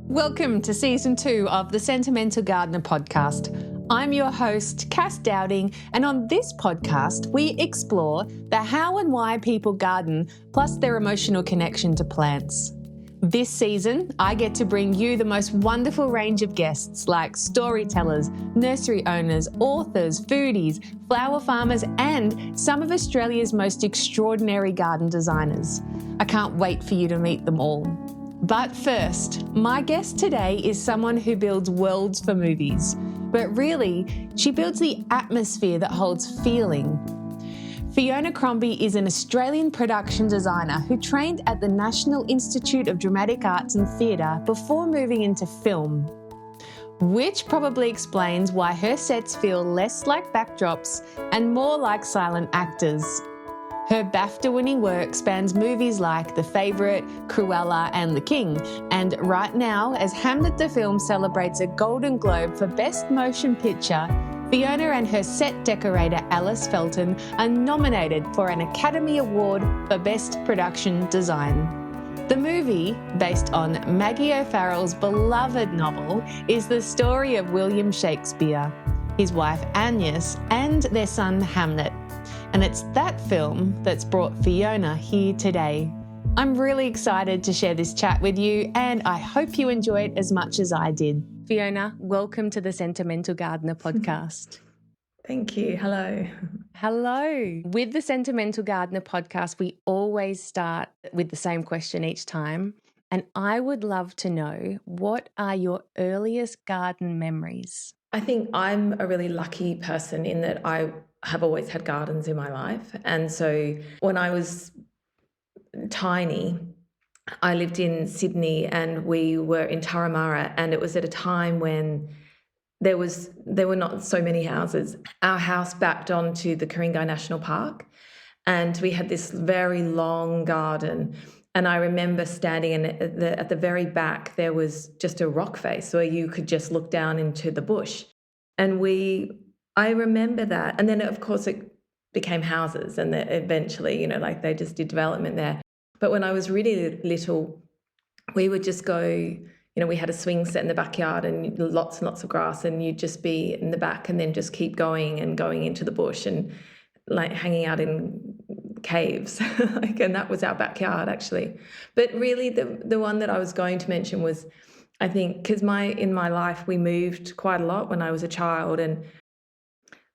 Welcome to Season 2 of the Sentimental Gardener podcast. I'm your host, Cass Dowding, and on this podcast, we explore the how and why people garden, plus their emotional connection to plants. This season, I get to bring you the most wonderful range of guests like storytellers, nursery owners, authors, foodies, flower farmers, and some of Australia's most extraordinary garden designers. I can't wait for you to meet them all. But first, my guest today is someone who builds worlds for movies, but really, she builds the atmosphere that holds feeling. Fiona Crombie is an Australian production designer who trained at the National Institute of Dramatic Arts and Theatre before moving into film, which probably explains why her sets feel less like backdrops and more like silent actors. Her BAFTA-winning work spans movies like The Favourite, Cruella and The King, and right now, as Hamnet the film celebrates a Golden Globe for Best Motion Picture, Fiona and her set decorator Alice Felton are nominated for an Academy Award for Best Production Design. The movie, based on Maggie O'Farrell's beloved novel, is the story of William Shakespeare, his wife Agnes, and their son Hamnet. And it's that film that's brought Fiona here today. I'm really excited to share this chat with you, and I hope you enjoy it as much as I did. Fiona, welcome to the Sentimental Gardener podcast. Thank you. Hello. Hello. With the Sentimental Gardener podcast, we always start with the same question each time. And I would love to know, what are your earliest garden memories? I think I'm a really lucky person in that I have always had gardens in my life. And so when I was tiny, I lived in Sydney and we were in Turramurra, and it was at a time when there were not so many houses. Our house backed onto the Ku-ring-gai National Park, and we had this very long garden. And I remember standing at the very back, there was just a rock face where you could just look down into the bush. And I remember that. And then, of course, it became houses, and eventually, they just did development there. But when I was really little, we would just go, we had a swing set in the backyard and lots of grass, and you'd just be in the back and then just keep going into the bush and like hanging out in caves. And that was our backyard, actually. But really the one that I was going to mention was, I think, because in my life we moved quite a lot when I was a child,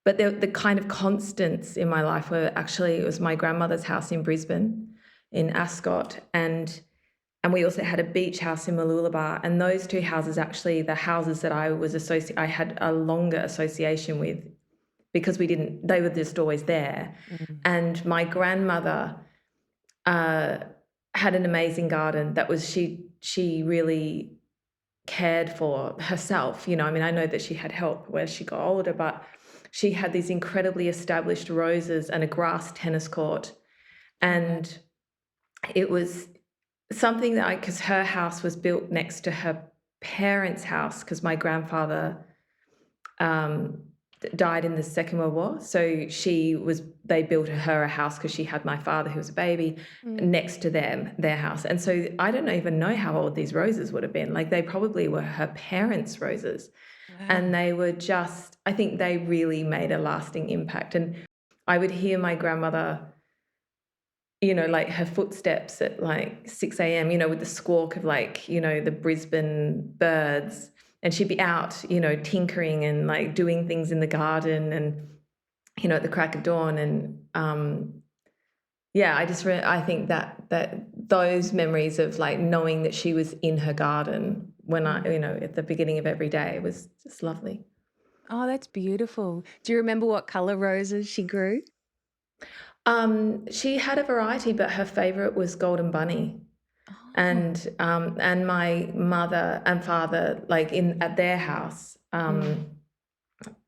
but the kind of constants in my life were actually, it was my grandmother's house in Brisbane, in Ascot, and we also had a beach house in Mooloolaba, and those two houses, actually the houses that I had a longer association with, because they were just always there. Mm-hmm. And my grandmother had an amazing garden that was, she really cared for herself. I know that she had help where she got older, but she had these incredibly established roses and a grass tennis court. And it was something that because her house was built next to her parents' house, because my grandfather died in the Second World War. So they built her a house because she had my father, who was a baby, next to their house. And so I don't even know how old these roses would have been. Like, they probably were her parents' roses. Wow. And they were just, I think they really made a lasting impact. And I would hear my grandmother, like her footsteps at like 6 a.m., with the squawk of the Brisbane birds. And she'd be out, tinkering and like doing things in the garden and, at the crack of dawn. And I think that those memories of like knowing that she was in her garden when at the beginning of every day was just lovely. Oh, that's beautiful. Do you remember what colour roses she grew? She had a variety, but her favourite was Golden Bunny. And my mother and father, at their house,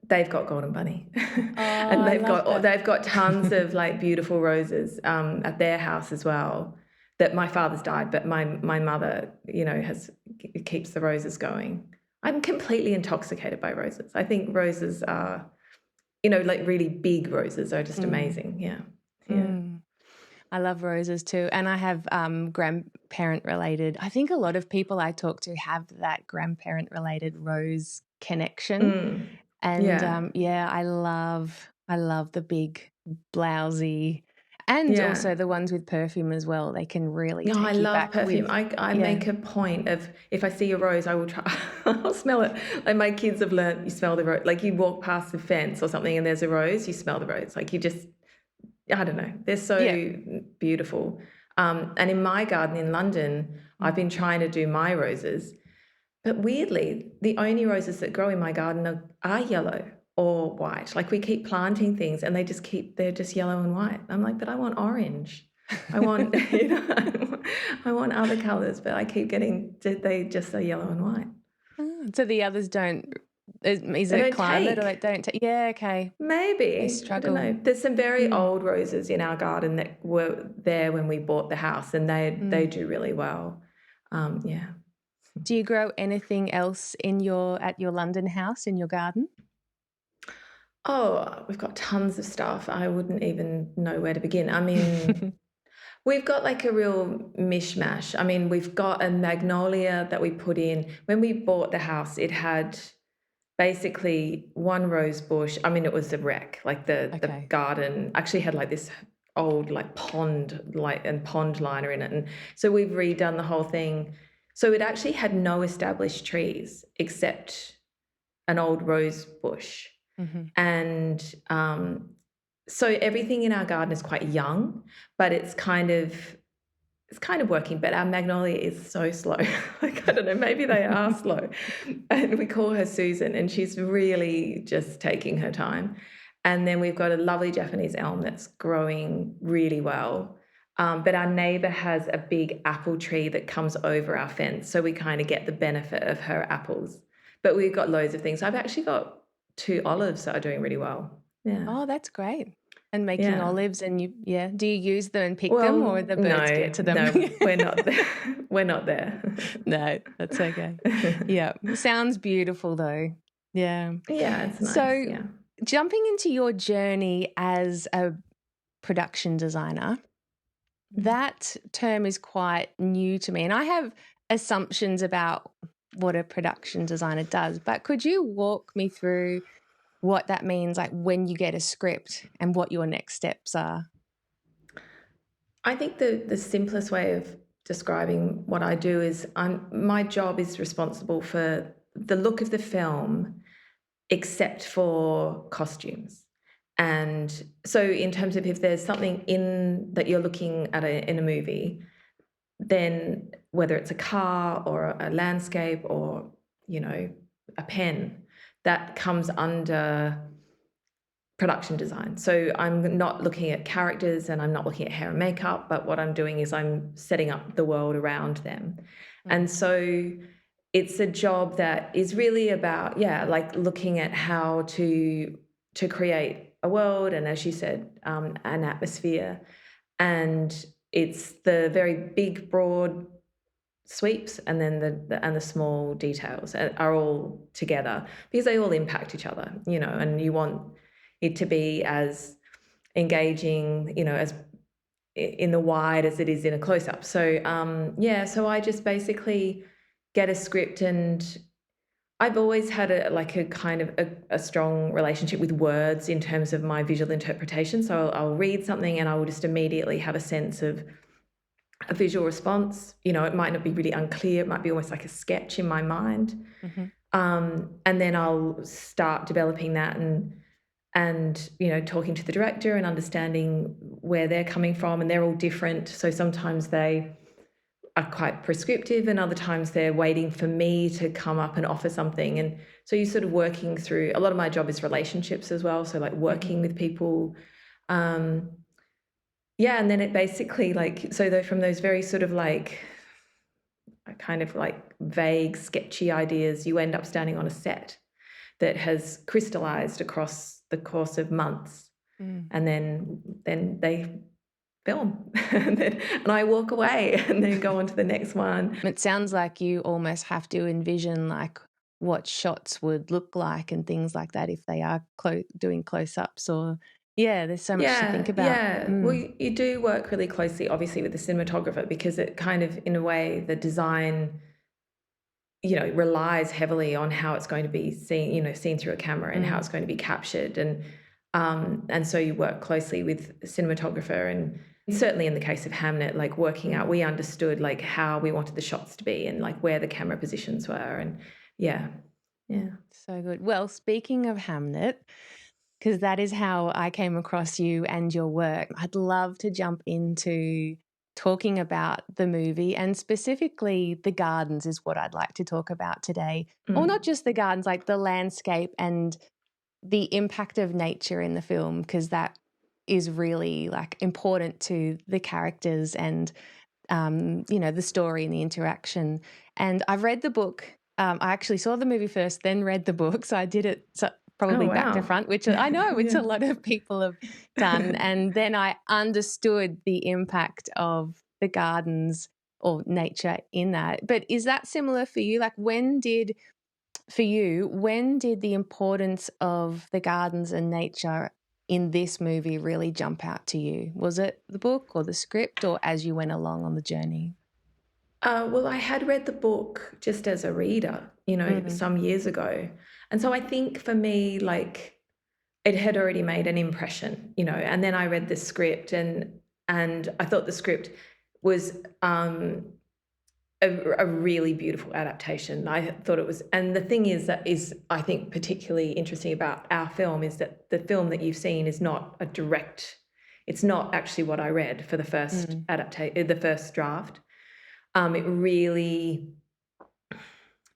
they've got Golden Bunny, and they've got tons of like beautiful roses at their house as well. That my father's died, but my mother, keeps the roses going. I'm completely intoxicated by roses. I think roses are, really big roses are just amazing. Yeah. I love roses too. And I have parent related. I think a lot of people I talk to have that grandparent related rose connection. And I love the big blousy, and also the ones with perfume as well. They can really No, I take you love back perfume. with. I make a point of, if I see a rose, I will try. I'll smell it. Like my kids have learned, you smell the rose. Like you walk past the fence or something, and there's a rose, you smell the rose. Like you just, I don't know. They're so beautiful. And in my garden in London, I've been trying to do my roses, but weirdly, the only roses that grow in my garden are yellow or white. Like we keep planting things, and they're just yellow and white. I'm like, but I want orange. I want, I want other colours, but I keep getting, they just are yellow and white. So the others don't, is They it don't climate take. or they don't take? Yeah, okay. Maybe. They I struggle. don't know. There's some very old roses in our garden that were there when we bought the house, and they do really well. Do you grow anything else at your London house in your garden? Oh, we've got tons of stuff. I wouldn't even know where to begin. I mean, we've got like a real mishmash. I mean, we've got a magnolia that we put in. When we bought the house, it had basically one rose bush. I mean, it was a wreck. Like the garden actually had like this old like pond liner in it. And so we've redone the whole thing. So it actually had no established trees except an old rose bush. And so everything in our garden is quite young, but it's kind of working. But our magnolia is so slow. Like, I don't know, maybe they are slow. And we call her Susan, and she's really just taking her time. And then we've got a lovely Japanese elm that's growing really well. But our neighbour has a big apple tree that comes over our fence, so we kind of get the benefit of her apples. But we've got loads of things. I've actually got 2 olives that are doing really well. Yeah. Oh, that's great. And making olives, and do you use them and pick them, or the birds get to them? No, we're not there. We're not there. No, that's okay. Yeah. Sounds beautiful though. Yeah. Yeah, it's nice. So jumping into your journey as a production designer, that term is quite new to me, and I have assumptions about what a production designer does, but could you walk me through what that means, like when you get a script and what your next steps are? I think the simplest way of describing what I do is my job is responsible for the look of the film except for costumes. And so in terms of if there's something in that you're looking at in a movie, then whether it's a car or a landscape or, a pen, that comes under production design. So I'm not looking at characters and I'm not looking at hair and makeup, but what I'm doing is I'm setting up the world around them. And so it's a job that is really about, like looking at how to create a world and, as you said, an atmosphere. And it's the very big, broad sweeps and then the small details are all together because they all impact each other, and you want it to be as engaging, as in the wide as it is in a close-up. So so I just basically get a script, and I've always had a kind of a strong relationship with words in terms of my visual interpretation. So I'll read something and I will just immediately have a sense of a visual response. It might not be really unclear. It might be almost like a sketch in my mind. And then I'll start developing that and talking to the director and understanding where they're coming from, and they're all different. So sometimes they are quite prescriptive and other times they're waiting for me to come up and offer something. And so you're sort of working through, a lot of my job is relationships as well. So like working with people. And then it basically from those very sort of like kind of like vague, sketchy ideas, you end up standing on a set that has crystallized across the course of months. And then they film and I walk away and then go on to the next one. It sounds like you almost have to envision like what shots would look like and things like that if they are doing close-ups or Yeah, there's so much to think Yeah, about. yeah. Well, you do work really closely, obviously, with the cinematographer because it kind of, in a way, the design, relies heavily on how it's going to be seen, seen through a camera and how it's going to be captured. And so you work closely with the cinematographer and certainly in the case of Hamnet, like working out, we understood like how we wanted the shots to be and like where the camera positions were. And yeah. So good. Well, speaking of Hamnet, because that is how I came across you and your work, I'd love to jump into talking about the movie, and specifically the gardens is what I'd like to talk about today. Or not just the gardens, like the landscape and the impact of nature in the film, because that is really like important to the characters and the story and the interaction. And I've read the book. I actually saw the movie first, then read the book. So I did it probably back to front, which I know it's a lot of people have done. And then I understood the impact of the gardens or nature in that. But is that similar for you? Like when did the importance of the gardens and nature in this movie really jump out to you? Was it the book or the script or as you went along on the journey? Well, I had read the book just as a reader, some years ago. And so I think for me, like it had already made an impression, and then I read the script and I thought the script was a really beautiful adaptation. I thought it was, and the thing is that is I think particularly interesting about our film is that the film that you've seen is not it's not actually what I read for the first the first draft.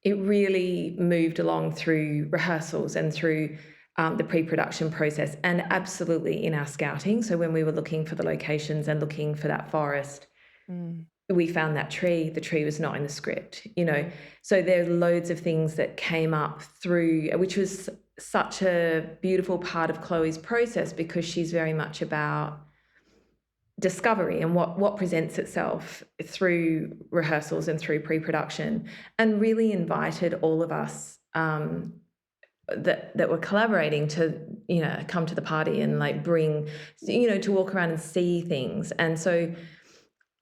It really moved along through rehearsals and through the pre-production process and absolutely in our scouting. So when we were looking for the locations and looking for that forest, we found that tree. The tree was not in the script, So there are loads of things that came up through, which was such a beautiful part of Chloe's process because she's very much about discovery and what presents itself through rehearsals and through pre-production, and really invited all of us that were collaborating to come to the party and like bring to walk around and see things. And so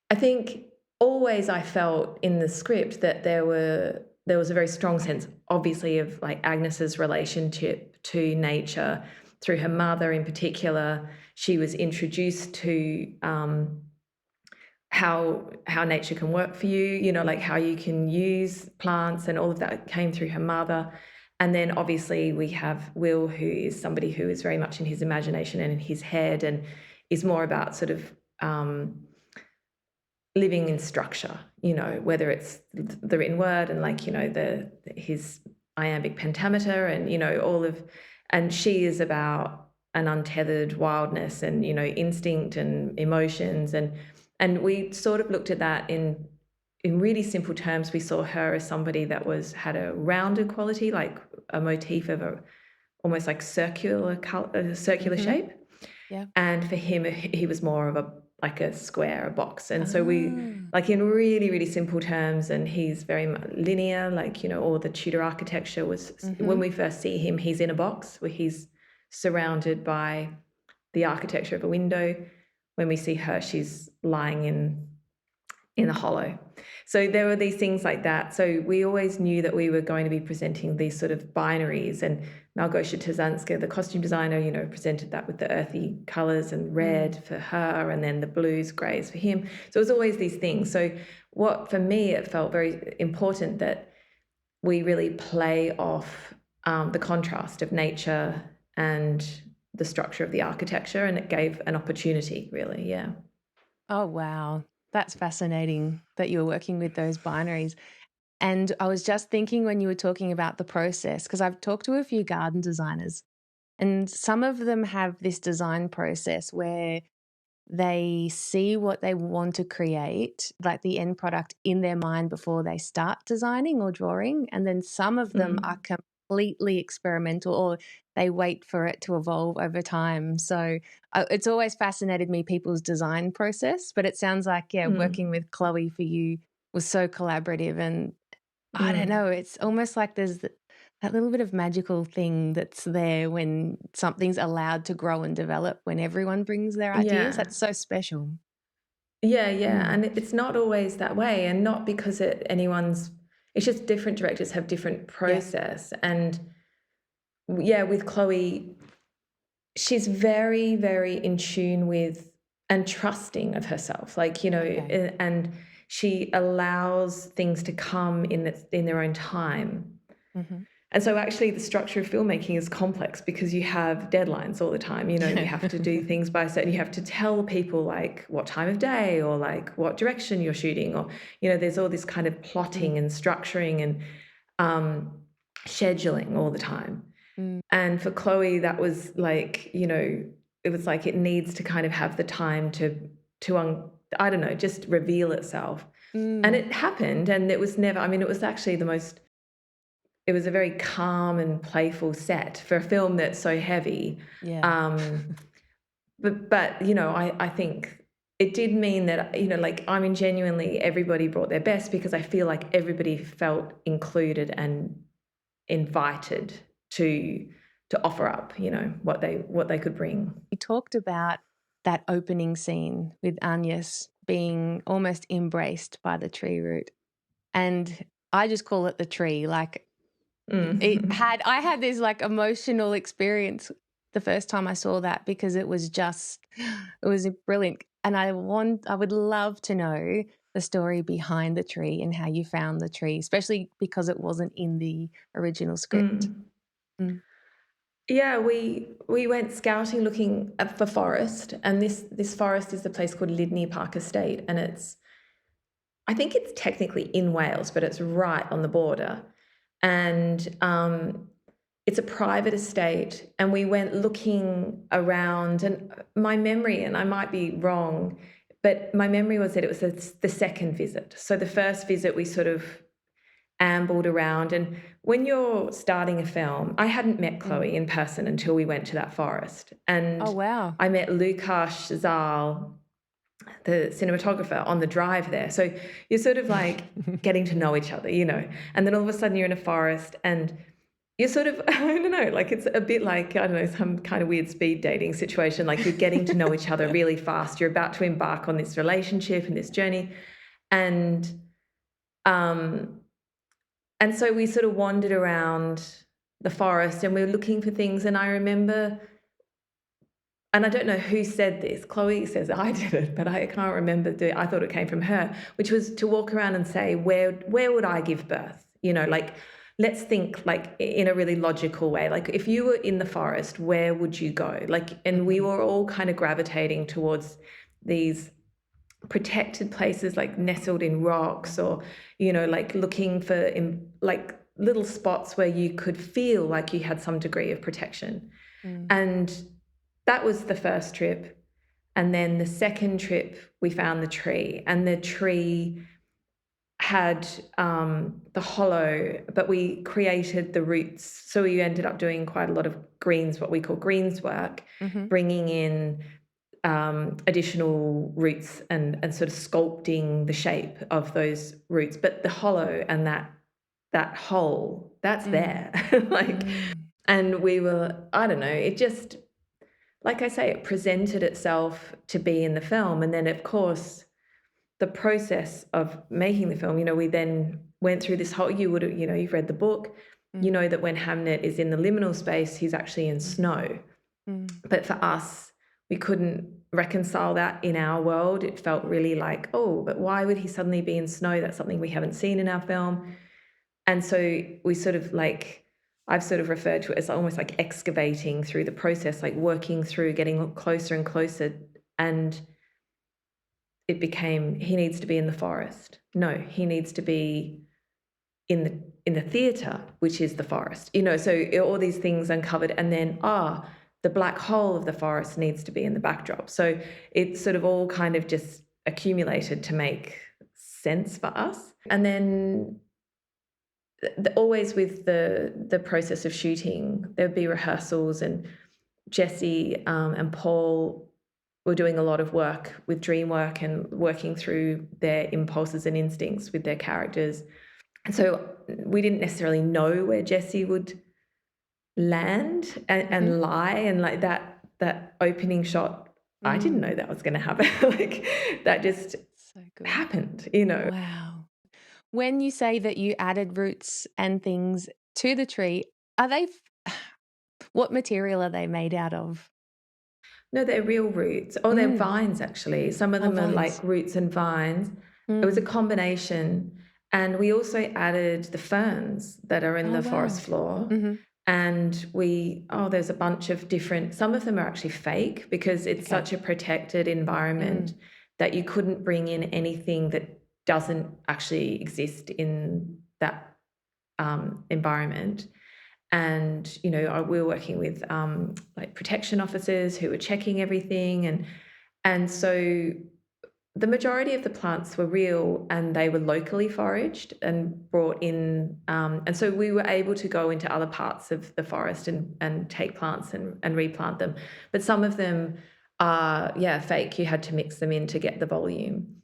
I think always I felt in the script that there was a very strong sense obviously of like Agnes's relationship to nature through her mother in particular. She was introduced to how nature can work for you, like how you can use plants, and all of that came through her mother. And then obviously we have Will, who is somebody who is very much in his imagination and in his head and is more about sort of living in structure, whether it's the written word and like, his iambic pentameter and, and she is about an untethered wildness and, instinct and emotions. And we sort of looked at that in really simple terms. We saw her as somebody that had a rounded quality, like a motif of almost like circular shape. Yeah. And for him, he was more of like a square, a box. And so we, like in really, really simple terms, and he's very linear, like, all the Tudor architecture was, when we first see him, he's in a box where he's surrounded by the architecture of a window. When we see her, she's lying in a hollow. So there were these things like that. So we always knew that we were going to be presenting these sort of binaries, and Malgosia Tazanska, the costume designer, presented that with the earthy colours and red for her, and then the blues, greys for him. So it was always these things. So for me, it felt very important that we really play off the contrast of nature and the structure of the architecture, and it gave an opportunity, really, yeah. Oh, wow. That's fascinating that you were working with those binaries. And I was just thinking when you were talking about the process, because I've talked to a few garden designers, and some of them have this design process where they see what they want to create, like the end product, in their mind before they start designing or drawing. And then some of them are completely experimental, or they wait for it to evolve over time. So it's always fascinated me, people's design process. But it sounds like, working with Chloe for you was so collaborative. And I don't know, it's almost like there's that little bit of magical thing that's there when something's allowed to grow and develop, when everyone brings their ideas. Yeah. That's so special. Yeah, yeah. Mm. And it's not always that way, and not because it's just different directors have different process. And yeah, with Chloe, she's very, very in tune with and trusting of herself. Like, Okay. and she allows things to come in their own time. Mm-hmm. And so actually the structure of filmmaking is complex because you have deadlines all the time. You have to do things by certain, you have to tell people like what time of day or like what direction you're shooting, or, there's all this kind of plotting and structuring and scheduling all the time. And for Chloe, that was like, it was like it needs to kind of have the time to I don't know, just reveal itself. And it happened, and it was never, it was actually it was a very calm and playful set for a film that's so heavy. Yeah. But I think it did mean that, genuinely everybody brought their best, because I feel like everybody felt included and invited to offer up, what they could bring. You talked about that opening scene with Agnes being almost embraced by the tree root. And I just call it the tree. Like I had this like emotional experience the first time I saw that, because it was brilliant. And I would love to know the story behind the tree and how you found the tree, especially because it wasn't in the original script. Yeah, we went scouting looking for forest, and this forest is the place called Lydney Park Estate, and I think it's technically in Wales, but it's right on the border. And it's a private estate, and we went looking around, and my memory, and I might be wrong, but my memory was that it was the second visit. So the first visit we sort of ambled around, and when you're starting a film, I hadn't met Chloe in person until we went to that forest. And Oh, wow. I met Lukasz Zal, the cinematographer, on the drive there. So you're sort of like getting to know each other, and then all of a sudden you're in a forest and you're sort of, I don't know, like it's a bit like, I don't know, some kind of weird speed dating situation. Like you're getting to know each other really fast. You're about to embark on this relationship and this journey. And so we sort of wandered around the forest and we were looking for things. And I remember, and I don't know who said this, Chloe says I did it, but I can't remember. I thought it came from her, which was to walk around and say, where would I give birth? Like, let's think like in a really logical way. Like if you were in the forest, where would you go? Like, and we were all kind of gravitating towards these protected places, like nestled in rocks, or like looking for like little spots where you could feel like you had some degree of protection. And that was the first trip. And then the second trip we found the tree, and the tree had the hollow, but we created the roots. So we ended up doing quite a lot of what we call greens work, bringing in additional roots and sort of sculpting the shape of those roots. But the hollow and that hole, that's there. And we were, I don't know, it just, like I say, it presented itself to be in the film. And then, of course, the process of making the film, we then went through this whole, you've read the book, you know that when Hamnet is in the liminal space, he's actually in snow. But for us, we couldn't reconcile that in our world. It felt really like, oh, but why would he suddenly be in snow? That's something we haven't seen in our film. And so we sort of like, I've sort of referred to it as almost like excavating through the process, like working through, getting closer and closer. And it became, he needs to be in the forest. No, he needs to be in the theatre, which is the forest. So all these things uncovered, and then, the black hole of the forest needs to be in the backdrop. So it sort of all kind of just accumulated to make sense for us. And then always with the process of shooting, there would be rehearsals, and Jessie and Paul were doing a lot of work with dream work and working through their impulses and instincts with their characters. And so we didn't necessarily know where Jessie would land and lie, and like that opening shot, I didn't know that was going to happen. Like that just So good. happened, you know. Wow. When you say that you added roots and things to the tree, are they, what material are they made out of? No, they're real roots. Oh, they're vines actually. Some of them are vines. like roots and vines. It was a combination. And we also added the ferns that are in the forest floor. And there's a bunch of different, some of them are actually fake because it's such a protected environment that you couldn't bring in anything that doesn't actually exist in that environment. And, you know, we were working with like protection officers who were checking everything. And so the majority of the plants were real and they were locally foraged and brought in. And so we were able to go into other parts of the forest and take plants and replant them. But some of them are, fake. You had to mix them in to get the volume.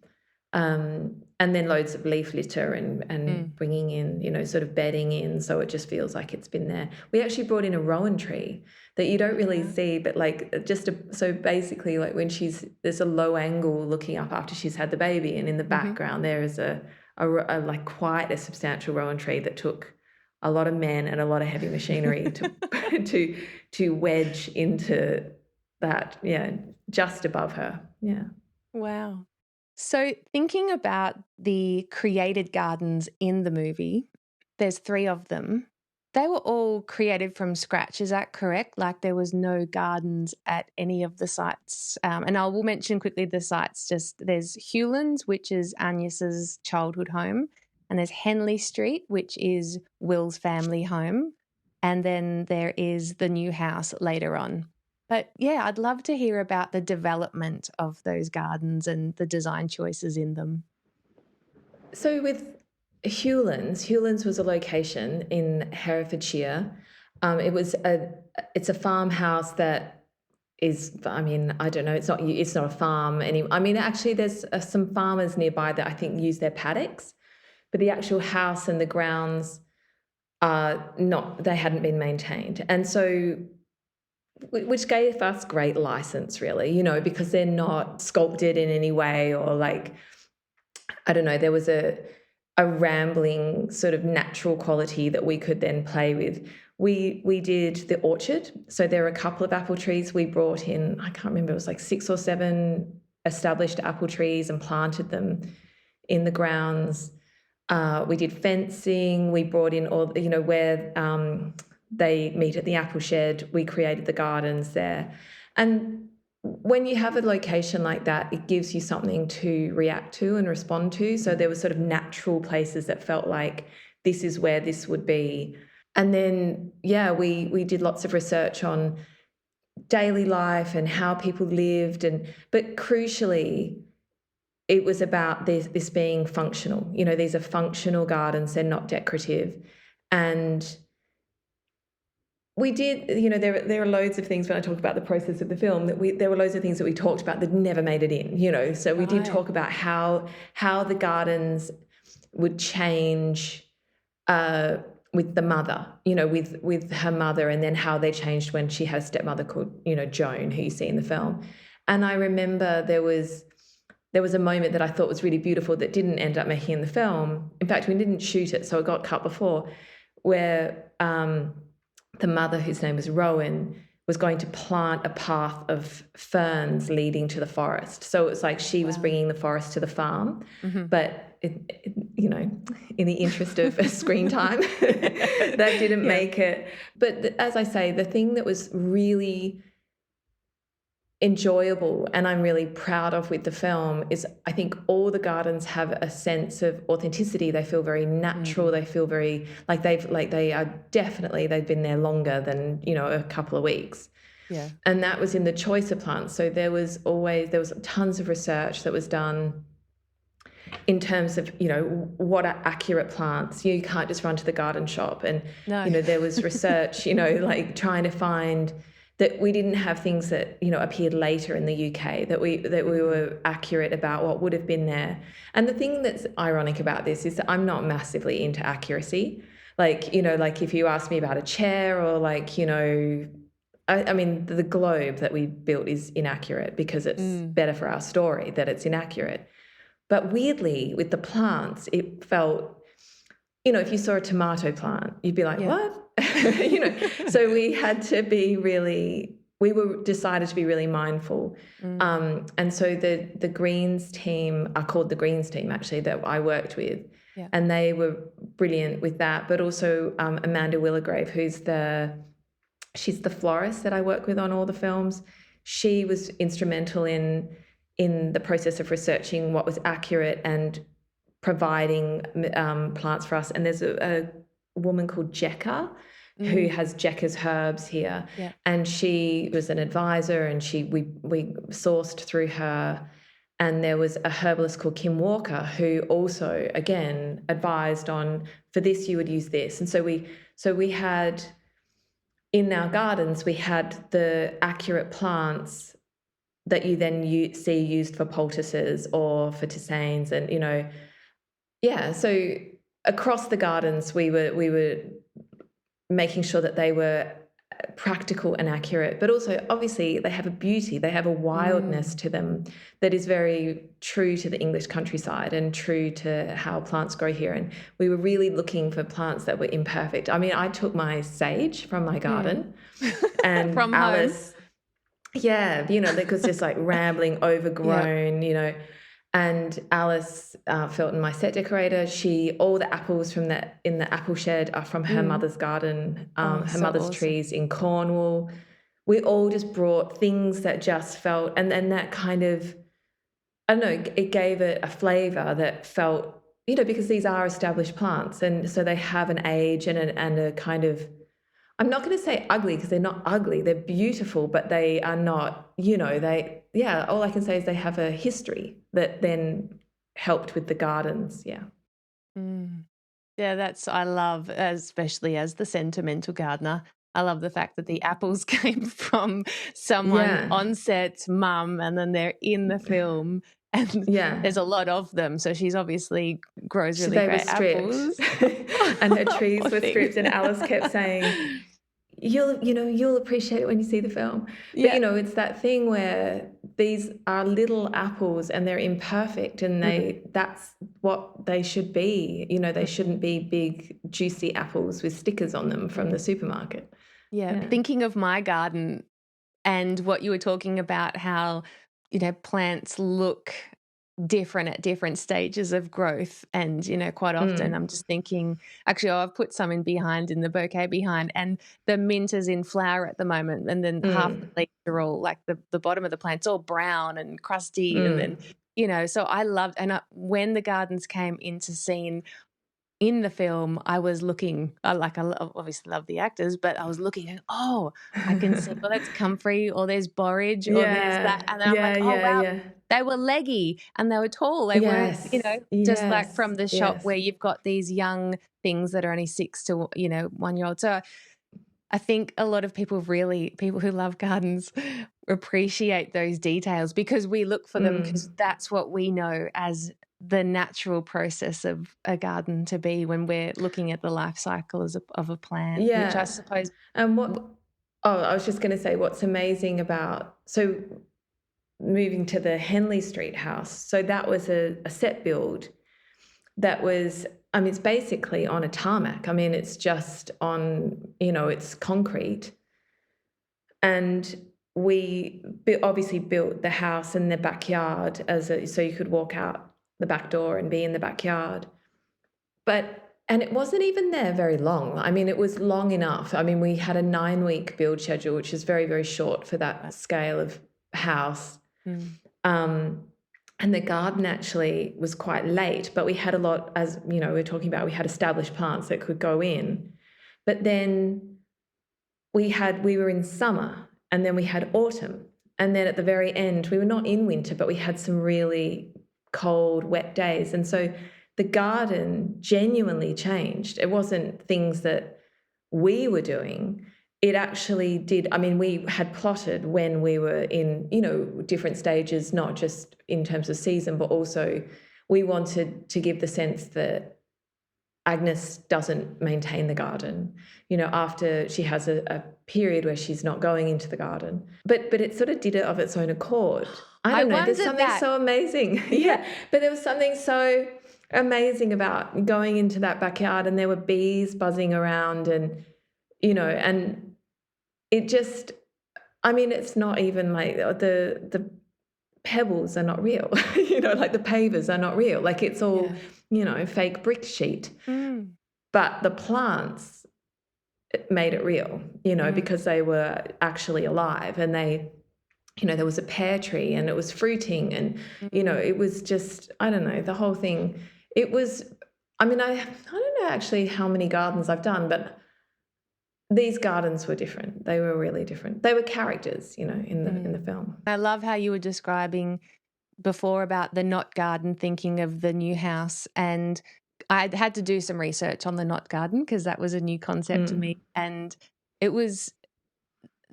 And then loads of leaf litter and bringing in, you know, sort of bedding in so it just feels like it's been there. We actually brought in a rowan tree that you don't really see, but like so basically like when there's a low angle looking up after she's had the baby, and in the background there is a like quite a substantial rowan tree that took a lot of men and a lot of heavy machinery to wedge into that, just above her. Yeah. Wow. So thinking about the created gardens in the movie, there's 3 of them. They were all created from scratch. Is that correct? Like there was no gardens at any of the sites. And I will mention quickly the sites. Just there's Hewlands, which is Agnes's childhood home, and there's Henley Street, which is Will's family home, and then there is the new house later on. But yeah, I'd love to hear about the development of those gardens and the design choices in them. So with Hewlands was a location in Herefordshire. It's a farmhouse that is, I mean, I don't know, it's not a farm anymore. I mean, actually there's some farmers nearby that I think use their paddocks, but the actual house and the grounds they hadn't been maintained. And so which gave us great license, really, you know, because they're not sculpted in any way or like, I don't know, there was a rambling sort of natural quality that we could then play with. We did the orchard. So there are a couple of apple trees we brought in. I can't remember, it was like 6 or 7 established apple trees and planted them in the grounds. We did fencing. We brought in all, you know, where they meet at the apple shed. We created the gardens there. And when you have a location like that, it gives you something to react to and respond to. So there were sort of natural places that felt like this is where this would be. And then, we did lots of research on daily life and how people lived. But crucially, it was about this being functional. You know, these are functional gardens. They're not decorative. And we did, you know, there are loads of things when I talk about the process of the film there were loads of things that we talked about that never made it in, you know. So we did talk about how the gardens would change with the mother, you know, with her mother, and then how they changed when she had a stepmother called, you know, Joan, who you see in the film. And I remember there was a moment that I thought was really beautiful that didn't end up making in the film. In fact, we didn't shoot it, so it got cut before, where the mother, whose name was Rowan, was going to plant a path of ferns leading to the forest. So it was like she was bringing the forest to the farm, but it, you know, in the interest of screen time, that didn't make it. But as I say, the thing that was really enjoyable and I'm really proud of with the film is I think all the gardens have a sense of authenticity. They feel very natural. They feel very like they've been there longer than, you know, a couple of weeks. Yeah. And that was in the choice of plants. So there was tons of research that was done in terms of, you know, what are accurate plants. You can't just run to the garden shop and, you know, there was research, you know, like trying to find that we didn't have things that, you know, appeared later in the UK, that we were accurate about what would have been there. And the thing that's ironic about this is that I'm not massively into accuracy. Like, you know, like if you ask me about a chair or like, you know, I mean, the globe that we built is inaccurate because it's better for our story that it's inaccurate. But weirdly, with the plants, it felt, you know, if you saw a tomato plant, you'd be like, what? You know, so we had to be really, decided to be really mindful. And so the greens team are called the greens team, actually, that I worked with. Yeah. And they were brilliant with that. But also Amanda Willigrave, she's the florist that I work with on all the films. She was instrumental in the process of researching what was accurate and providing plants for us. And there's a woman called Jekka who has Jekka's Herbs here. Yeah. And she was an advisor, and we sourced through her. And there was a herbalist called Kim Walker who also, again, advised on, for this you would use this. And so we had, in our gardens, we had the accurate plants that you then see used for poultices or for tisanes, and, you know, yeah. So across the gardens, we were making sure that they were practical and accurate, but also obviously they have a beauty, they have a wildness to them that is very true to the English countryside and true to how plants grow here. And we were really looking for plants that were imperfect. I mean, I took my sage from my garden and from Alice, yeah, you know, that was just like rambling, overgrown, you know. And Alice Felton, my set decorator, all the apples in the apple shed are from her mother's garden, her mother's trees in Cornwall. We all just brought things that just felt, and then that kind of, I don't know, it gave it a flavour that felt, you know, because these are established plants, and so they have an age and a kind of, I'm not going to say ugly because they're not ugly, they're beautiful, but they are not, you know, all I can say is they have a history that then helped with the gardens. Yeah. Yeah, I love, especially as the sentimental gardener, I love the fact that the apples came from someone on set's mum, and then they're in the film. And there's a lot of them, so she's obviously grows really great apples. And her trees were stripped, and Alice kept saying, you'll appreciate it when you see the film. Yeah. But, you know, it's that thing where these are little apples and they're imperfect, and that's what they should be. You know, they shouldn't be big, juicy apples with stickers on them from the supermarket. Yeah. Thinking of my garden and what you were talking about, how, you know, plants look different at different stages of growth, and, you know, quite often I'm just thinking, actually, I've put some in the bouquet behind, and the mint is in flower at the moment, and then half the leaves are all, like, the bottom of the plant's all brown and crusty, and then, you know, so I loved, and when the gardens came into scene in the film, I was looking, I obviously love the actors, but I was looking and, I can see, well, that's comfrey, or there's borage, or there's that. And then I'm like, wow, they were leggy and they were tall. They weren't, you know, just like from the shop where you've got these young things that are only 6 to, you know, 1 year old. So I think a lot of people who love gardens appreciate those details, because we look for them, because that's what we know as the natural process of a garden to be when we're looking at the life cycle of a plant, which I suppose. And I was just going to say, what's amazing about, so moving to the Henley Street house, so that was a set build that was, I mean, it's basically on a tarmac. I mean, it's just on, you know, it's concrete. And we obviously built the house in the backyard so you could walk out the back door and be in the backyard. And it wasn't even there very long. I mean, it was long enough. I mean, we had a 9-week build schedule, which is very, very short for that scale of house. And the garden actually was quite late, but we had a lot, as you know, we had established plants that could go in. But then we were in summer, and then we had autumn. And then at the very end, we were not in winter, but we had some really cold, wet days. And so the garden genuinely changed. It wasn't things that we were doing. It actually did. I mean, we had plotted when we were in, you know, different stages, not just in terms of season, but also we wanted to give the sense that Agnes doesn't maintain the garden, after she has a period where she's not going into the garden. But it sort of did it of its own accord. I don't know. There's something so amazing. Yeah. But there was something so amazing about going into that backyard, and there were bees buzzing around, and, and it just, I mean, it's not even like the pebbles are not real, like the pavers are not real. Like it's all, fake brick sheet. But the plants made it real, because they were actually alive, and they, there was a pear tree and it was fruiting, and, it was just, I don't know, the whole thing. It was, I mean, I don't know actually how many gardens I've done, but these gardens were different. They were really different. They were characters, in the film. I love how you were describing before about the Knot Garden, thinking of the new house, and I had to do some research on the Knot Garden because that was a new concept to me, and it was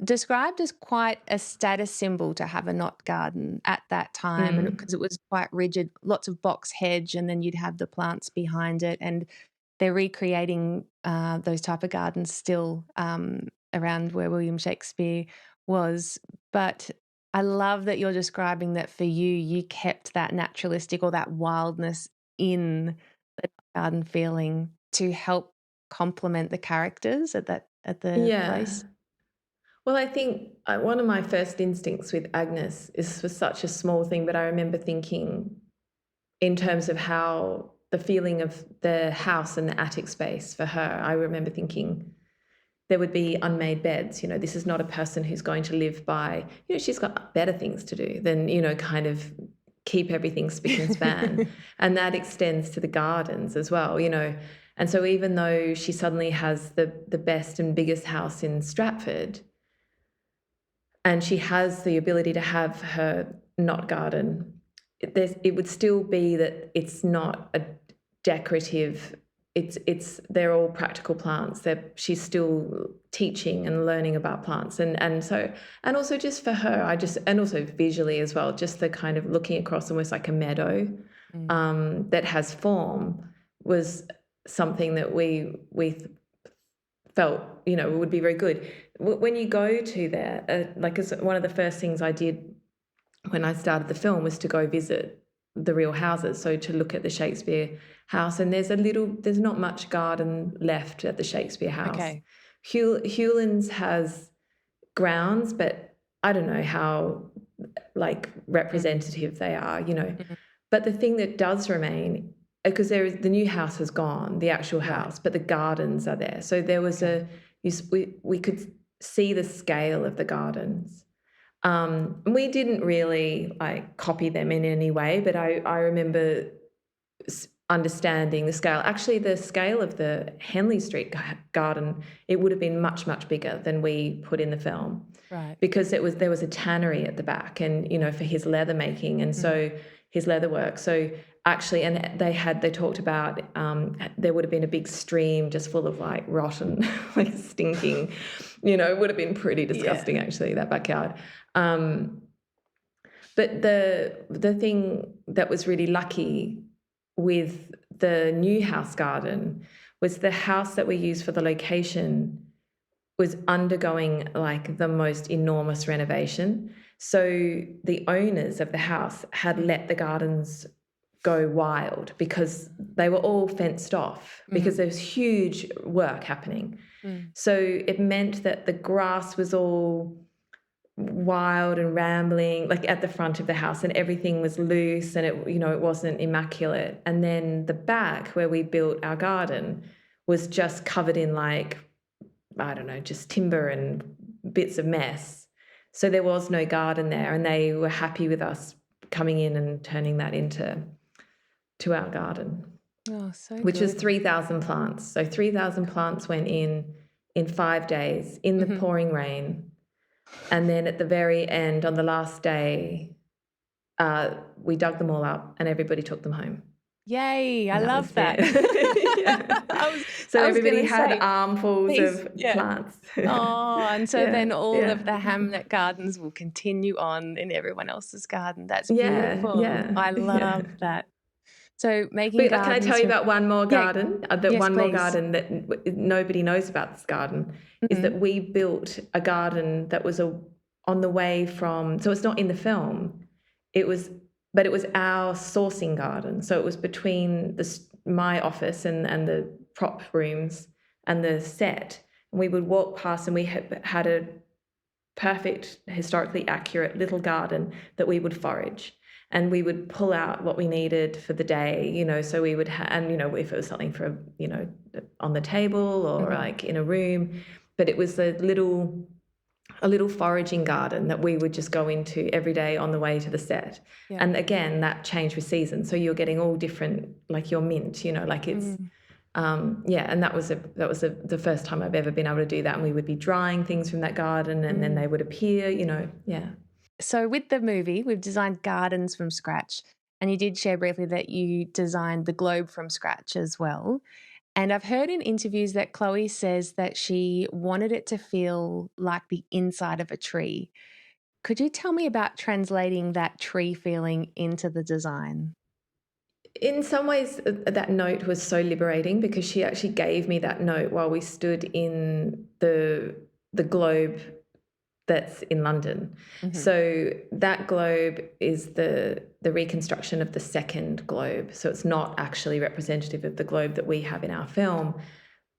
described as quite a status symbol to have a knot garden at that time, and because it was quite rigid, lots of box hedge, and then you'd have the plants behind it, and they're recreating those type of gardens still around where William Shakespeare was. But I love that you're describing that for you kept that naturalistic or that wildness in the garden feeling to help complement the characters at the place. Well, I think one of my first instincts with Agnes was such a small thing, but I remember thinking in terms of how the feeling of the house and the attic space for her, I remember thinking there would be unmade beds. This is not a person who's going to live by, she's got better things to do than, kind of keep everything spick and span. And that extends to the gardens as well, And so even though she suddenly has the best and biggest house in Stratford, and she has the ability to have her knot garden, it would still be that it's not a decorative. They're all practical plants. She's still teaching and learning about plants, and also just for her, and also visually as well, just the kind of looking across almost like a meadow that has form was something that we felt would be very good. When you go to there, one of the first things I did when I started the film was to go visit the real houses, so to look at the Shakespeare house, and there's not much garden left at the Shakespeare house. Okay. Hewlands has grounds, but I don't know how representative they are, But the thing that does remain, because the new house has gone, the actual house, but the gardens are there. So there was we could see the scale of the gardens. We didn't really copy them in any way, but I remember understanding the scale. Actually, the scale of the Henley Street garden, it would have been much, much bigger than we put in the film. Right. Because there was a tannery at the back, and for his leather making, and so his leather work. So actually, and they talked about there would have been a big stream just full of rotten, stinking, it would have been pretty disgusting actually, that backyard. But the thing that was really lucky with the new house garden was the house that we used for the location was undergoing the most enormous renovation. So the owners of the house had let the gardens go wild because they were all fenced off because there was huge work happening. So it meant that the grass was all wild and rambling at the front of the house, and everything was loose, and it wasn't immaculate. And then the back where we built our garden was just covered in I don't know, just timber and bits of mess. So there was no garden there, and they were happy with us coming in and turning that into our garden. Oh, so which good. was 3,000 plants. So 3,000 plants went in 5 days in the pouring rain. And then at the very end, on the last day, we dug them all up and everybody took them home. Yay, I love that. So everybody had armfuls of plants. Oh, and so then all of the Hamnet gardens will continue on in everyone else's garden. That's beautiful. I love that. So making But can I tell gardens you from... about one more Yeah. garden? Yes, One more please. garden that nobody knows about this garden is that we built a garden that was on the way from, so it's not in the film. But it was our sourcing garden. So it was between my office and the prop rooms and the set. And we would walk past and we had a perfect, historically accurate little garden that we would forage. And we would pull out what we needed for the day, so we would and, if it was something for, on the table or like in a room. But it was a little foraging garden that we would just go into every day on the way to the set. Yeah. And again, that changed with seasons. So you're getting all different, like your mint, like it's, and that was the first time I've ever been able to do that. And we would be drying things from that garden and then they would appear, yeah. So with the movie, we've designed gardens from scratch. And you did share briefly that you designed the globe from scratch as well. And I've heard in interviews that Chloe says that she wanted it to feel like the inside of a tree. Could you tell me about translating that tree feeling into the design? In some ways, that note was so liberating because she actually gave me that note while we stood in the globe that's in London. So that globe is the reconstruction of the second globe. So it's not actually representative of the globe that we have in our film.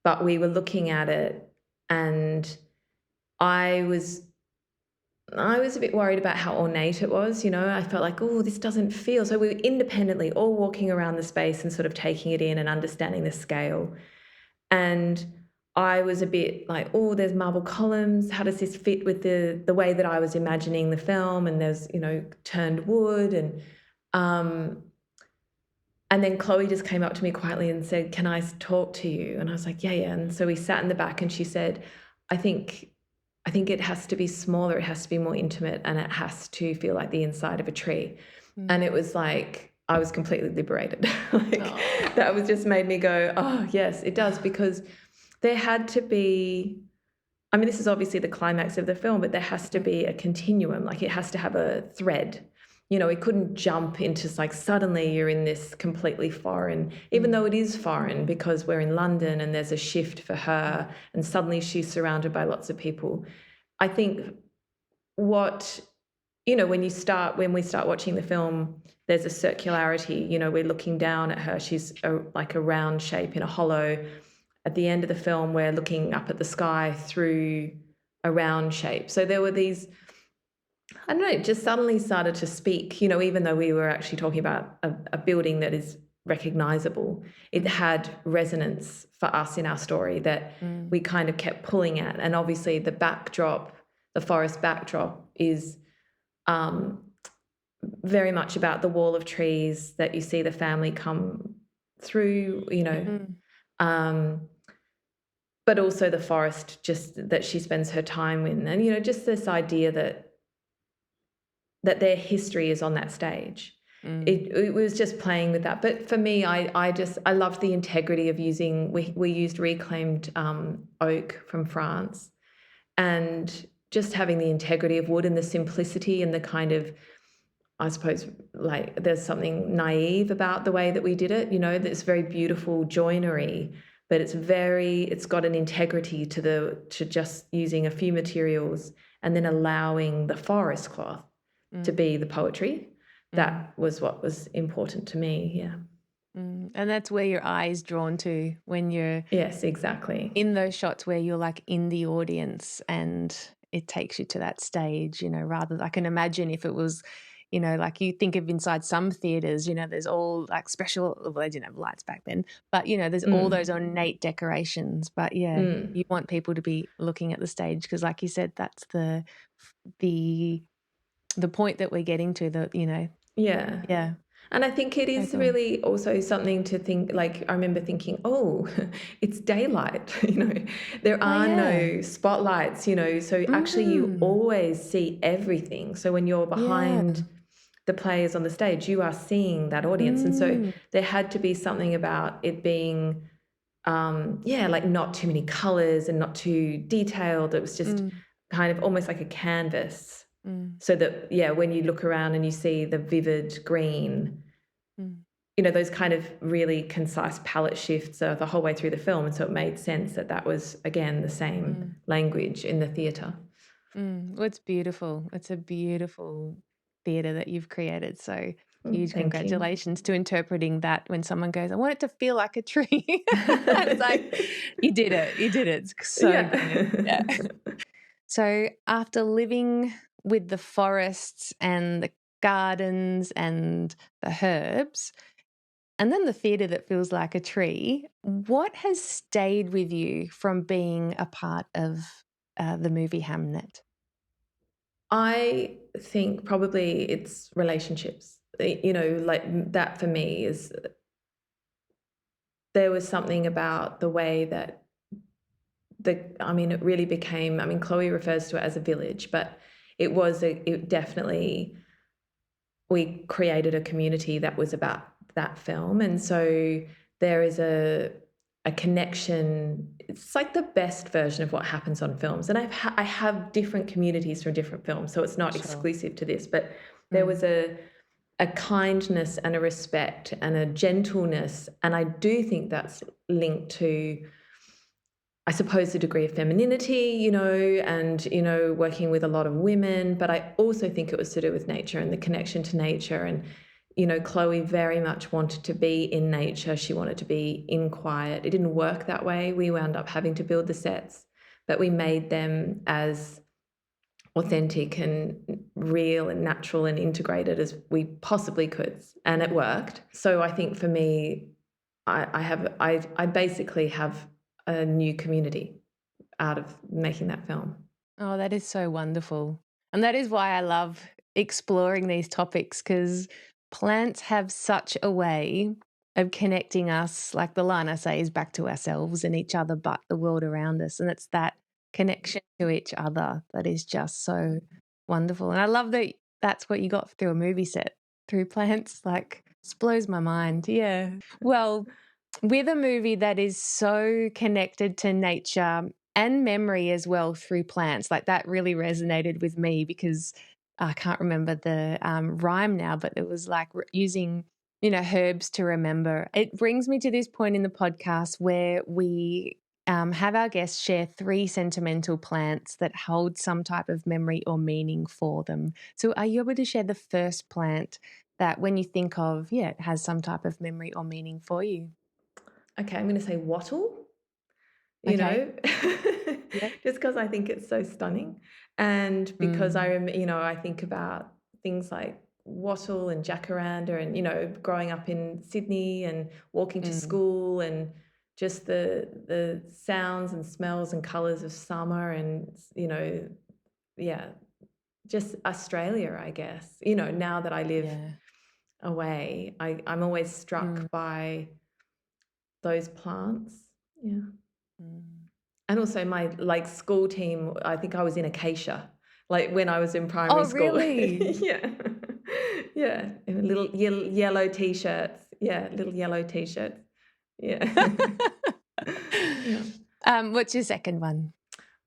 But we were looking at it and I was a bit worried about how ornate it was, I felt like, oh, this doesn't feel. So we were independently all walking around the space and sort of taking it in and understanding the scale. And I was a bit like, oh, there's marble columns. How does this fit with the way that I was imagining the film? And there's, turned wood. And then Chloe just came up to me quietly and said, can I talk to you? And I was like, yeah. And so we sat in the back and she said, I think it has to be smaller, it has to be more intimate, and it has to feel like the inside of a tree. And it was like, I was completely liberated. That was just made me go, oh, yes, it does, because there had to be, I mean, this is obviously the climax of the film, but there has to be a continuum, like it has to have a thread. It couldn't jump into like suddenly you're in this completely foreign, even though it is foreign because we're in London and there's a shift for her and suddenly she's surrounded by lots of people. I think when we start watching the film, there's a circularity, we're looking down at her. She's like a round shape in a hollow. At the end of the film, we're looking up at the sky through a round shape. So there were these, I don't know, it just suddenly started to speak, even though we were actually talking about a building that is recognizable, it had resonance for us in our story that we kind of kept pulling at. And obviously the forest backdrop is very much about the wall of trees that you see the family come through, but also the forest just that she spends her time in. And, just this idea that their history is on that stage. It was just playing with that. But for me, I loved the integrity of using, we used reclaimed oak from France, and just having the integrity of wood and the simplicity and the kind of, I suppose, like there's something naive about the way that we did it, this very beautiful joinery, but it's got an integrity to just using a few materials and then allowing the forest cloth to be the poetry. That was what was important to me, yeah. And that's where your eye is drawn to when you're... Yes, exactly. In those shots where you're like in the audience and it takes you to that stage, rather, I can imagine if it was, like you think of inside some theatres, there's all like special, well, they didn't have lights back then, but, there's all those ornate decorations. But yeah, you want people to be looking at the stage because like you said, that's the point that we're getting to, Yeah. Yeah. And I think it is really also something to think, like I remember thinking, oh, it's daylight, there are no spotlights, so actually you always see everying. So when you're behind the players on the stage, you are seeing that audience. And so there had to be something about it being, like not too many colours and not too detailed. It was just kind of almost like a canvas. So that, when you look around and you see the vivid green, those kind of really concise palette shifts the whole way through the film. And so it made sense that that was, again, the same language in the theatre. Well, it's beautiful. It's a beautiful theatre that you've created. So huge Thank congratulations to interpreting that when someone goes, I want it to feel like a tree. And it's like, you did it. You did it. It's so good. Yeah. So after living with the forests and the gardens and the herbs, and then the theatre that feels like a tree, what has stayed with you from being a part of the movie Hamnet? I think probably it's relationships. Like that for me is, there was something about the way that it really became, Chloe refers to it as a village, but it definitely, we created a community that was about that film. And so there is a connection. It's like the best version of what happens on films. And I have different communities from different films, so it's not exclusive to this, but there was a kindness and a respect and a gentleness. And I do think that's linked to, I suppose, the degree of femininity, and, working with a lot of women. But I also think it was to do with nature and the connection to nature. And, Chloe very much wanted to be in nature. She wanted to be in quiet. It didn't work that way. We wound up having to build the sets, but we made them as authentic and real and natural and integrated as we possibly could. And it worked. So I think for me, I basically have a new community out of making that film. Oh, that is so wonderful. And that is why I love exploring these topics, because plants have such a way of connecting us, like the line I say is back to ourselves and each other, but the world around us. And it's that connection to each other that is just so wonderful. And I love that that's what you got through a movie set, through plants. Like, it blows my mind. Yeah. Well, with a movie that is so connected to nature and memory as well through plants, like that really resonated with me, because I can't remember the rhyme now, but it was like using, herbs to remember. It brings me to this point in the podcast where we have our guests share 3 sentimental plants that hold some type of memory or meaning for them. So are you able to share the first plant that when you think of, it has some type of memory or meaning for you? Okay, I'm going to say wattle, Okay. Yeah. just because I think it's so stunning. And because I think about things like wattle and jacaranda and, growing up in Sydney and walking to school and just the sounds and smells and colours of summer and, just Australia, I guess. Now that I live away, I'm always struck by those plants. Yeah. And also my school team, I think I was in acacia, when I was in primary school. Oh, really? Yeah. Yeah. And little yellow t-shirts. Yeah, little yellow t-shirts. Yeah. What's your second one?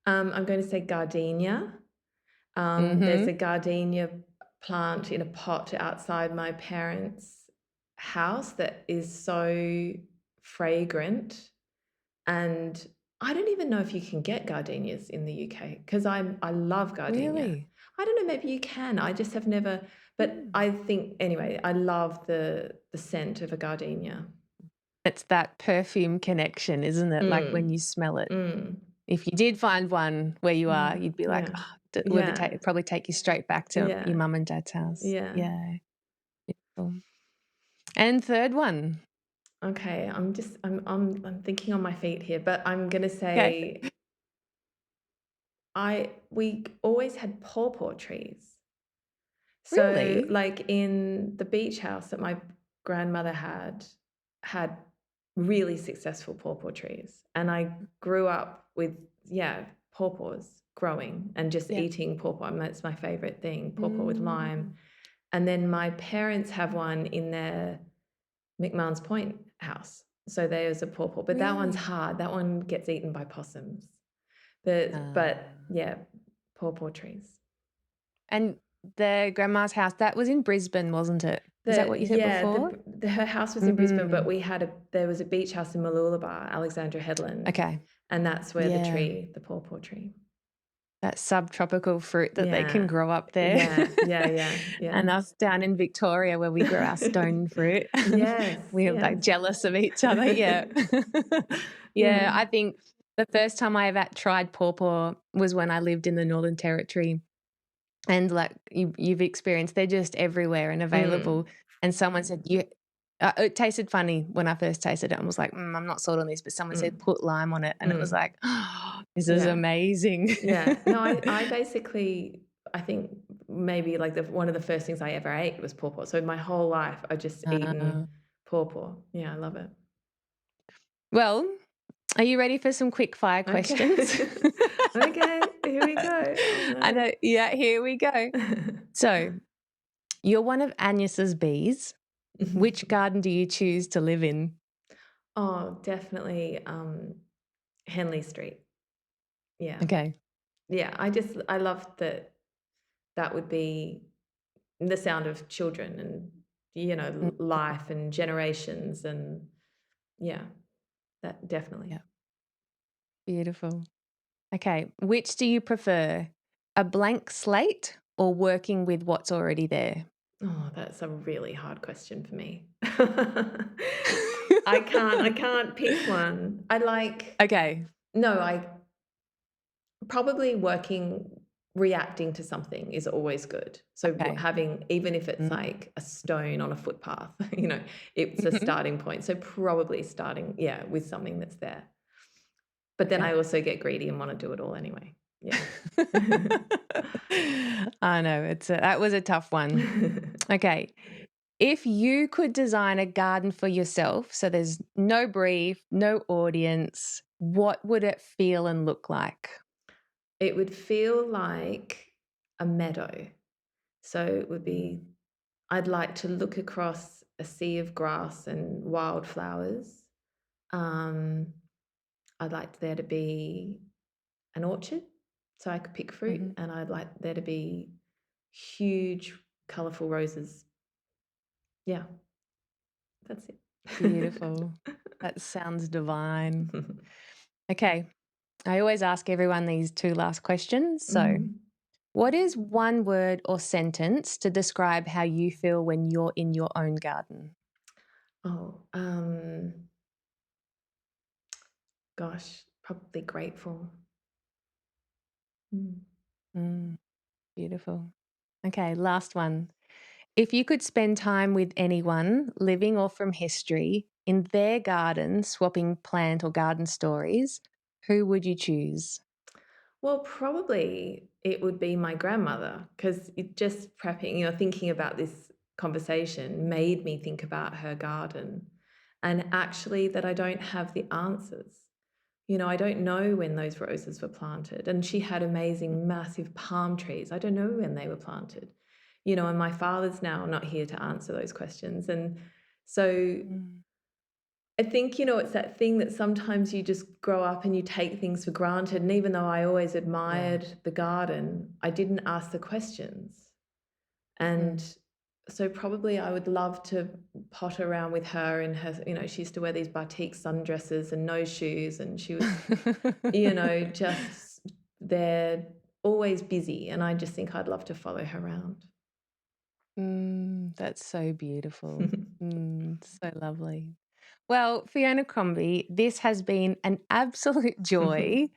I'm going to say gardenia. There's a gardenia plant in a pot outside my parents' house that is so fragrant. And I don't even know if you can get gardenias in the UK, because I love gardenia. Really? I don't know, maybe you can. I just have never, but I think, anyway, I love the scent of a gardenia. It's that perfume connection, isn't it? Like when you smell it. If you did find one where you are, you'd be like, would it probably take you straight back to your mum and dad's house. Yeah. Beautiful. And third one. Okay, I'm thinking on my feet here, but I'm gonna say we always had pawpaw trees. So Really? like in the beach house that my grandmother had really successful pawpaw trees. And I grew up with pawpaws growing and just eating pawpaw. That's my favorite thing, pawpaw with lime. And then my parents have one in their McMahon's Point house. So there's a pawpaw, but that one's hard. That one gets eaten by possums. But yeah, pawpaw trees. And the grandma's house, that was in Brisbane, wasn't it? Is that what you said before? Her house was in Brisbane, but there was a beach house in Mooloolaba, Alexandra Headland. Okay. And that's where the pawpaw tree. That subtropical fruit that they can grow up there. Yeah. And us down in Victoria where we grow our stone fruit. Yes. We're like jealous of each other. Yeah. I think the first time I ever tried pawpaw was when I lived in the Northern Territory. And like you've experienced, they're just everywhere and available. And someone said, it tasted funny when I first tasted it and was like, I'm not sold on this. But someone said, put lime on it. And it was like, oh, this is amazing. No, I basically, I think maybe like one of the first things I ever ate was pawpaw. So my whole life I've just eaten pawpaw. Yeah, I love it. Well, are you ready for some quick fire questions? Okay, here we go. Oh, no. I know. Yeah, here we go. So you're one of Agnes's bees. Which garden do you choose to live in? Oh, definitely Henley Street. Yeah. Okay. Yeah, I love that would be the sound of children and, life and generations and that definitely. Yeah. Beautiful. Okay. Which do you prefer, a blank slate or working with what's already there? Oh, that's a really hard question for me. I can't pick one. Okay. I probably reacting to something is always good. So having, even if it's like a stone on a footpath, it's a starting point. So probably starting, with something that's there. But then I also get greedy and want to do it all anyway. Yeah. I know. That was a tough one. Okay. If you could design a garden for yourself, so there's no brief, no audience, what would it feel and look like? It would feel like a meadow. So it would be, I'd like to look across a sea of grass and wildflowers. I'd like there to be an orchard so I could pick fruit, and I'd like there to be huge, colourful roses. Yeah, that's it. Beautiful. That sounds divine. Okay. I always ask everyone these two last questions. So, what is one word or sentence to describe how you feel when you're in your own garden? Oh, gosh, probably grateful. Beautiful. Okay, last one. If you could spend time with anyone, living or from history, in their garden, swapping plant or garden stories, who would you choose? Well, probably it would be my grandmother, because just prepping, thinking about this conversation made me think about her garden, and actually that I don't have the answers. I don't know when those roses were planted, and she had amazing, massive palm trees. I don't know when they were planted, and my father's now not here to answer those questions. And so I think, it's that thing that sometimes you just grow up and you take things for granted. And even though I always admired the garden, I didn't ask the questions. And so probably I would love to potter around with her in her, she used to wear these batik sundresses and no shoes, and she was, just there, always busy. And I just think I'd love to follow her around. That's so beautiful. So lovely. Well, Fiona Crombie, this has been an absolute joy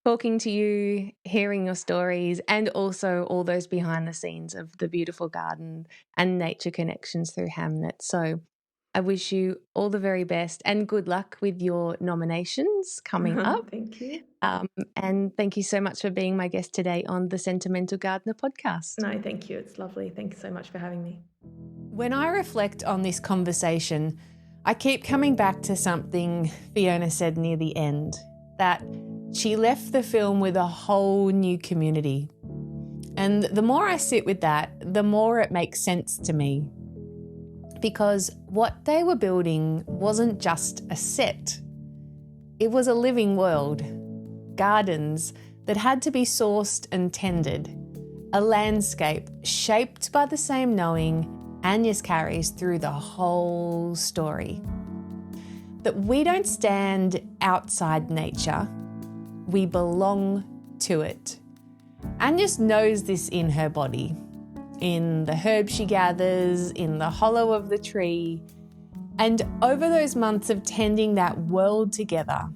talking to you, hearing your stories, and also all those behind the scenes of the beautiful garden and nature connections through Hamnet. So I wish you all the very best and good luck with your nominations coming up. Thank you. And thank you so much for being my guest today on the Sentimental Gardener podcast. No, thank you. It's lovely. Thank you so much for having me. When I reflect on this conversation, I keep coming back to something Fiona said near the end, that she left the film with a whole new community. And the more I sit with that, the more it makes sense to me. Because what they were building wasn't just a set. It was a living world. Gardens that had to be sourced and tended. a landscape shaped by the same knowing Agnes carries through the whole story. That we don't stand outside nature, we belong to it. Agnes knows this in her body, in the herbs she gathers, in the hollow of the tree, and over those months of tending that world together,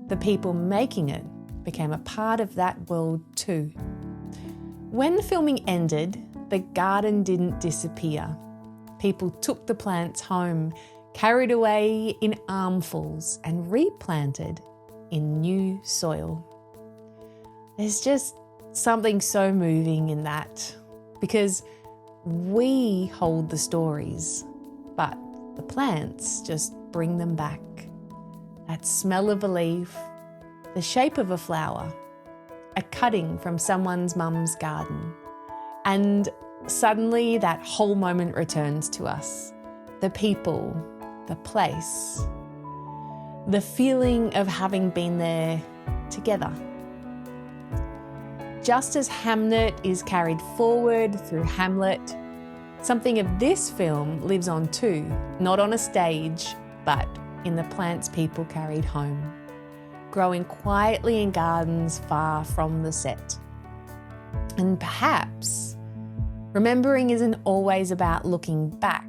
the people making it became a part of that world too. When filming ended, the garden didn't disappear. People took the plants home, carried away in armfuls, and replanted in new soil. There's just something so moving in that, because we hold the stories, but the plants just bring them back. That smell of a leaf, the shape of a flower, a cutting from someone's mum's garden, and suddenly that whole moment returns to us. The people, the place, the feeling of having been there together. Just as Hamnet is carried forward through Hamlet, something of this film lives on too, not on a stage, but in the plants people carried home, growing quietly in gardens far from the set. And perhaps remembering isn't always about looking back.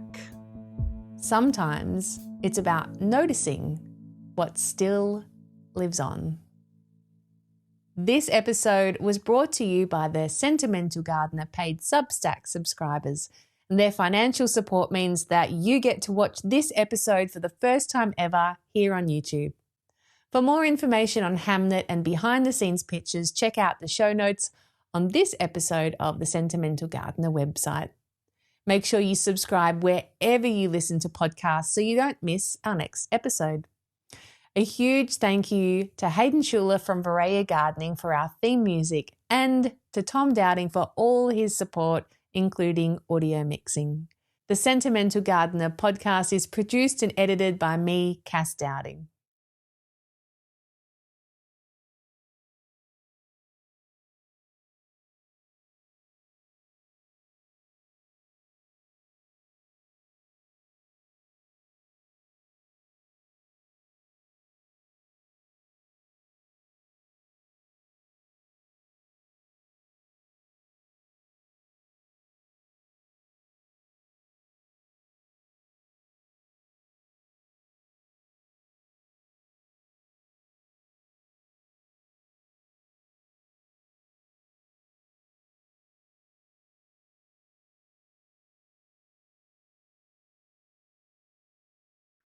Sometimes it's about noticing what still lives on. This episode was brought to you by the Sentimental Gardener paid Substack subscribers, and their financial support means that you get to watch this episode for the first time ever here on YouTube. For more information on Hamnet and behind-the-scenes pictures, check out the show notes on this episode of the Sentimental Gardener website. Make sure you subscribe wherever you listen to podcasts so you don't miss our next episode. A huge thank you to Hayden Schuler from Varaya Gardening for our theme music, and to Tom Dowding for all his support, including audio mixing. The Sentimental Gardener podcast is produced and edited by me, Cass Dowding.